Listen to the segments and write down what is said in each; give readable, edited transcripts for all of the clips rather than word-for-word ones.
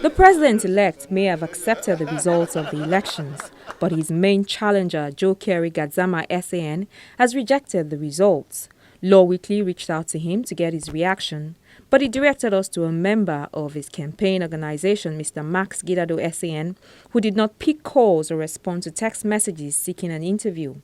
The president-elect may have accepted the results of the elections, but his main challenger, Joe Kerry Gazama SAN, has rejected the results. Law Weekly reached out to him to get his reaction, but he directed us to a member of his campaign organization, Mr. Max Gidado SAN, who did not pick calls or respond to text messages seeking an interview.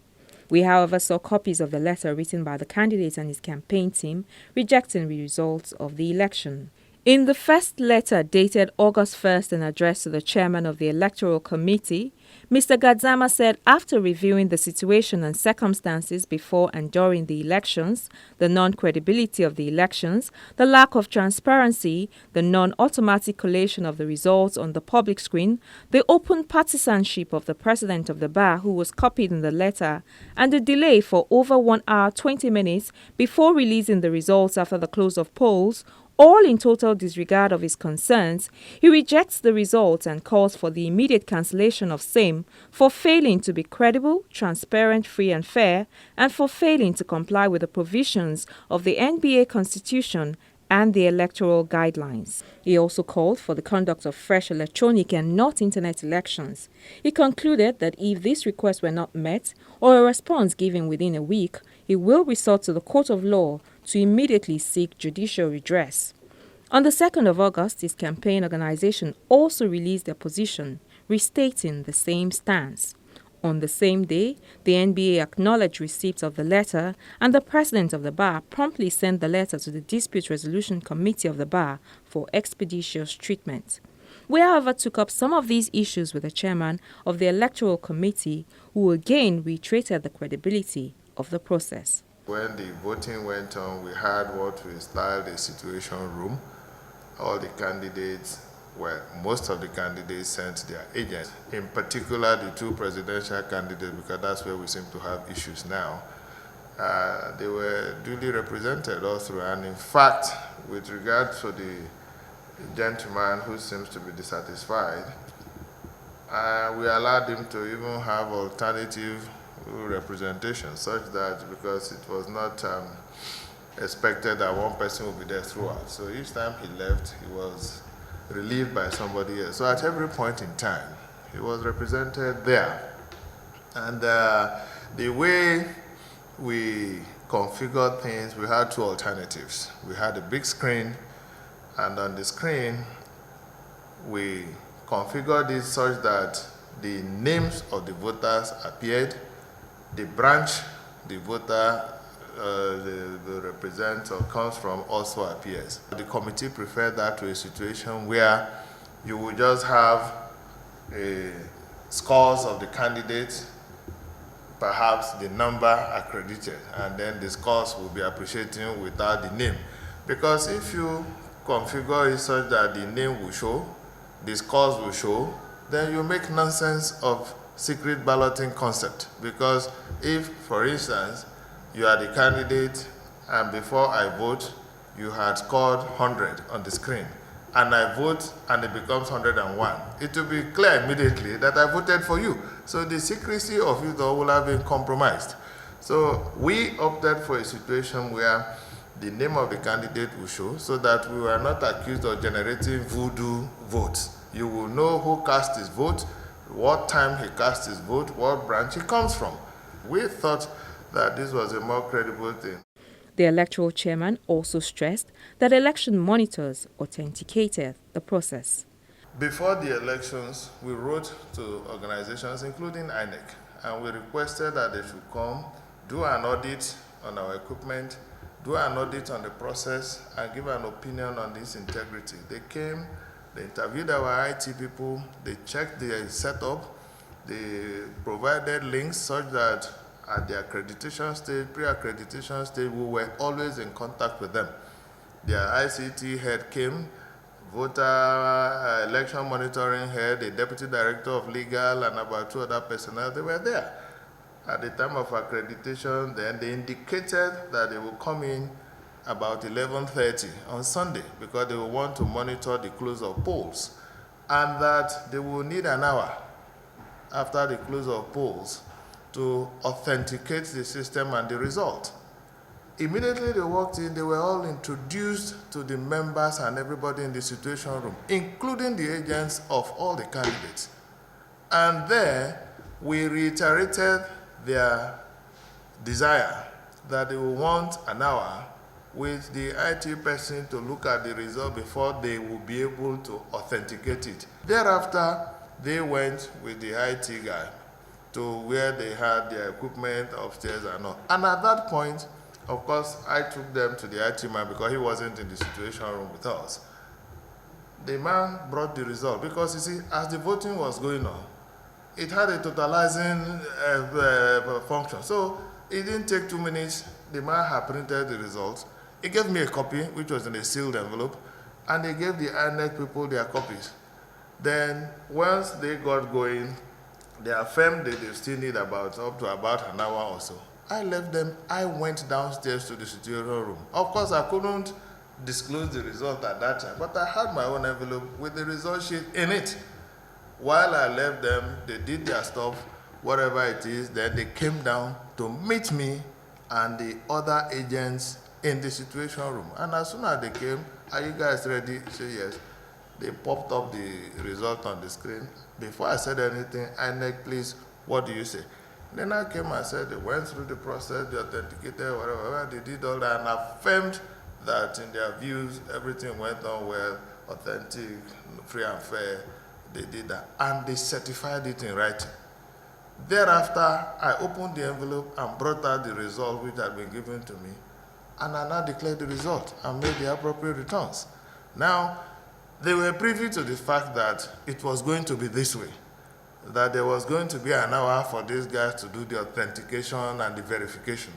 We, however, saw copies of the letter written by the candidate and his campaign team rejecting the results of the election. In the first letter dated August 1st and addressed to the chairman of the Electoral Committee, Mr. Gazama said after reviewing the situation and circumstances before and during the elections, the non-credibility of the elections, the lack of transparency, the non-automatic collation of the results on the public screen, the open partisanship of the president of the bar who was copied in the letter, and the delay for over 1 hour 20 minutes before releasing the results after the close of polls, all in total disregard of his concerns, he rejects the results and calls for the immediate cancellation of same for failing to be credible, transparent, free and fair, and for failing to comply with the provisions of the NBA Constitution and the electoral guidelines. He also called for the conduct of fresh electronic and not internet elections. He concluded that if these requests were not met or a response given within a week, he will resort to the court of law to immediately seek judicial redress. On the 2nd of August, his campaign organization also released their position, restating the same stance. On the same day, the NBA acknowledged receipt of the letter, and the president of the bar promptly sent the letter to the Dispute Resolution Committee of the bar for expeditious treatment. We, however, took up some of these issues with the chairman of the Electoral Committee, who again reiterated the credibility of the process. When the voting went on, we had what we styled a situation room. All the candidates, most of the candidates sent their agents, in particular the two presidential candidates, because that's where we seem to have issues now. They were duly represented all through, and in fact, with regard to the gentleman who seems to be dissatisfied, we allowed him to even have alternative representation, such that because it was not expected that one person would be there throughout. So each time he left, he was relieved by somebody else. So at every point in time, he was represented there. And the way we configured things, we had two alternatives. We had a big screen, and on the screen, we configured it such that the names of the voters appeared. The branch the voter the represents or comes from also appears. The committee preferred that to a situation where you would just have scores of the candidates, perhaps the number accredited, and then the scores will be appreciating without the name. Because if you configure it such that the name will show, the scores will show, then you make nonsense of secret balloting concept. Because if, for instance, you are the candidate and before I vote, you had scored 100 on the screen, and I vote and it becomes 101, it will be clear immediately that I voted for you. So the secrecy of it all will have been compromised. So we opted for a situation where the name of the candidate will show, so that we were not accused of generating voodoo votes. You will know who cast his vote, what time he cast his vote, what branch he comes from. We thought that this was a more credible thing. The electoral chairman also stressed that election monitors authenticated the process. Before the elections, we wrote to organizations, including INEC, and we requested that they should come, do an audit on our equipment, do an audit on the process, and give an opinion on this integrity. They came, they interviewed our IT people, they checked the setup, they provided links such that at the accreditation stage, pre-accreditation stage, we were always in contact with them. Their ICT head came, voter election monitoring head, the deputy director of legal, and about 2 other personnel, they were there. At the time of accreditation, then they indicated that they will come in about 11:30 on Sunday because they will want to monitor the close of polls, and that they will need an hour after the close of polls to authenticate the system and the result. Immediately they walked in, they were all introduced to the members and everybody in the situation room, including the agents of all the candidates. And there, we reiterated their desire that they will want an hour with the IT person to look at the result before they will be able to authenticate it. Thereafter, they went with the IT guy to where they had their equipment upstairs and all. And at that point, of course, I took them to the IT man because he wasn't in the situation room with us. The man brought the result because, you see, as the voting was going on, it had a totalizing function. So it didn't take 2 minutes. The man had printed the results. He gave me a copy, which was in a sealed envelope, and they gave the INEC people their copies. Then once they got going, they affirmed that they still need up to about an hour or so. I left them. I went downstairs to the situation room. Of course, I couldn't disclose the result at that time, but I had my own envelope with the result sheet in it. While I left them, they did their stuff, whatever it is. Then they came down to meet me and the other agents in the situation room. And as soon as they came, are you guys ready? I said yes. They popped up the result on the screen. Before I said anything, INEC, please, what do you say? Then I came and said they went through the process, they authenticated, whatever, they did all that, and affirmed that in their views, everything went on well, authentic, free and fair. They did that, and they certified it in writing. Thereafter, I opened the envelope and brought out the result which had been given to me, and I now declared the result and made the appropriate returns. Now, they were privy to the fact that it was going to be this way, that there was going to be an hour for these guys to do the authentication and the verification.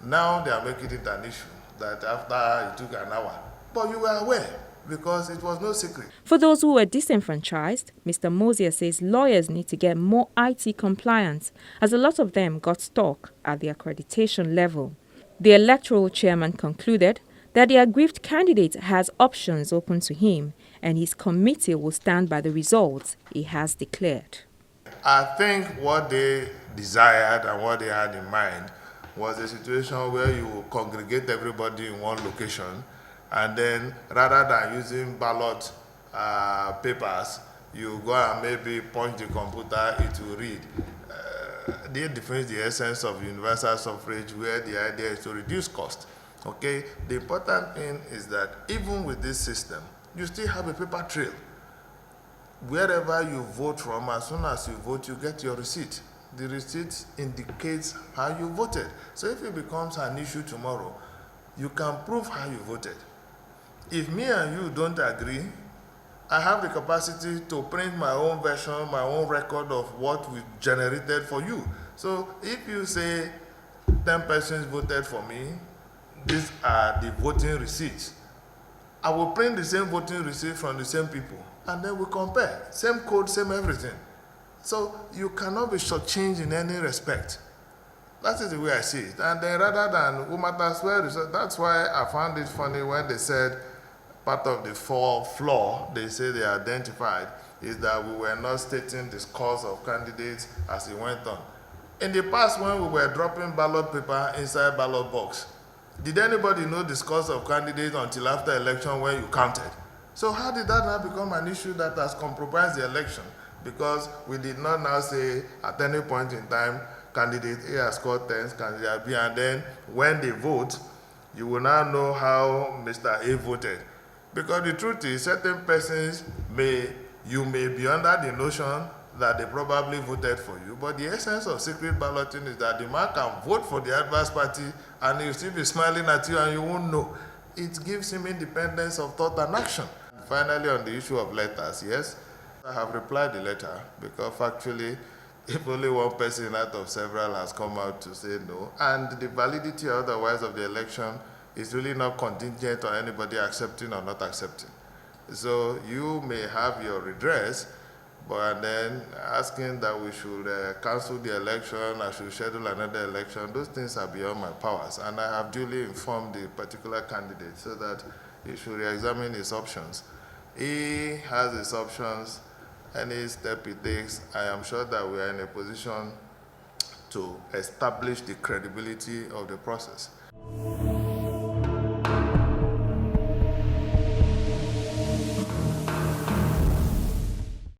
Now they are making it an issue that after it took an hour. But you were aware because it was no secret. For those who were disenfranchised, Mr. Mosier says lawyers need to get more IT compliance, as a lot of them got stuck at the accreditation level. The electoral chairman concluded that the aggrieved candidate has options open to him, and his committee will stand by the results he has declared. I think what they desired and what they had in mind was a situation where you congregate everybody in one location, and then rather than using ballot papers, you go and maybe punch the computer, it will read. They define the essence of universal suffrage, where the idea is to reduce cost. Okay, the important thing is that even with this system, you still have a paper trail. Wherever you vote from, as soon as you vote, you get your receipt. The receipt indicates how you voted. So if it becomes an issue tomorrow, you can prove how you voted. If me and you don't agree, I have the capacity to print my own version, my own record of what we generated for you. So if you say 10 persons voted for me, these are the voting receipts. I will print the same voting receipt from the same people, and then we compare. Same code, same everything. So you cannot be shortchanged in any respect. That is the way I see it. And then rather than who matters where, that's why I found it funny when they said part of the flaw they say they identified is that we were not stating the scores of candidates as it went on. In the past, when we were dropping ballot paper inside ballot box, did anybody know the scores of candidates until after election when you counted? So how did that now become an issue that has compromised the election? Because we did not now say at any point in time, candidate A has scored 10, candidate B, and then when they vote, you will now know how Mr. A voted. Because the truth is, certain persons you may be under the notion that they probably voted for you, but the essence of secret balloting is that the man can vote for the adverse party and he'll still be smiling at you and you won't know. It gives him independence of thought and action. Finally, on the issue of letters, yes, I have replied the letter because factually, if only one person out of several has come out to say no, and the validity otherwise of the election is really not contingent on anybody accepting or not accepting. So you may have your redress, but then asking that we should cancel the election, I should schedule another election, those things are beyond my powers. And I have duly informed the particular candidate so that he should re-examine his options. He has his options, any step he takes, I am sure that we are in a position to establish the credibility of the process.